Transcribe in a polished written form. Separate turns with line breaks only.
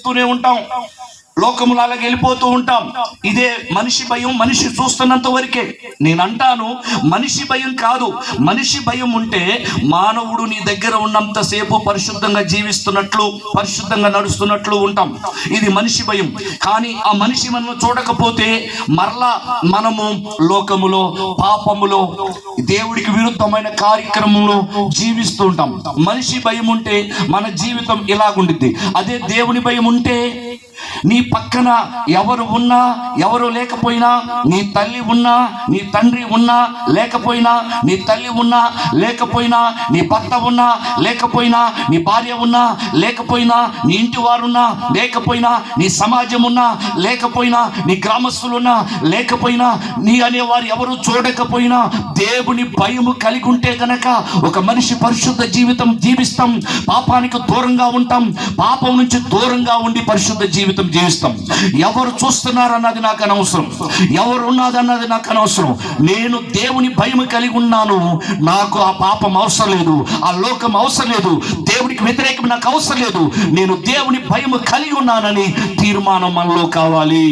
చేస్తూనే ఉంటాం, లోకములు అలాగే వెళ్ళిపోతూ ఉంటాం. ఇదే మనిషి భయం. మనిషి చూస్తున్నంత వరకే. నేను అంటాను, మనిషి భయం కాదు. మనిషి భయం ఉంటే మానవుడు నీ దగ్గర ఉన్నంతసేపు పరిశుద్ధంగా జీవిస్తున్నట్లు, పరిశుద్ధంగా నడుస్తున్నట్లు ఉంటాం. ఇది మనిషి భయం. కానీ ఆ మనిషి మనం చూడకపోతే మరలా మనము లోకములో, పాపములో, దేవుడికి విరుద్ధమైన కార్యక్రమంలో జీవిస్తూ ఉంటాం. మనిషి భయం ఉంటే మన జీవితం ఇలాగుండిద్ది. అదే దేవుని భయం ఉంటే నీ పక్కన ఎవరు ఉన్నా, ఎవరు లేకపోయినా, నీ తల్లి ఉన్నా, నీ తండ్రి ఉన్నా లేకపోయినా, నీ తల్లి ఉన్నా లేకపోయినా, నీ భర్త ఉన్నా లేకపోయినా, నీ భార్య ఉన్నా లేకపోయినా, నీ ఇంటి వారున్నా లేకపోయినా, నీ సమాజం ఉన్నా లేకపోయినా, నీ గ్రామస్తులున్నా లేకపోయినా, నీ అనేవారు ఎవరు చూడకపోయినా, దేవుని భయము కలిగి ఉంటే గనక ఒక మనిషి పరిశుద్ధ జీవితం జీవిస్తాం. పాపానికి దూరంగా ఉంటాం. పాపం నుంచి దూరంగా ఉండి పరిశుద్ధ జీవితం జీవిస్తాం. ఎవరు చూస్తున్నారన్నది నాకు అనవసరం, ఎవరు ఉన్నదన్నది నాకు అనవసరం. నేను దేవుని భయం కలిగి ఉన్నాను. నాకు ఆ పాపం అవసరం లేదు, ఆ లోకం అవసరం లేదు, దేవునికి వ్యతిరేకం నాకు అవసరం లేదు. నేను దేవుని భయం కలిగి ఉన్నానని తీర్మానం మనలో కావాలి.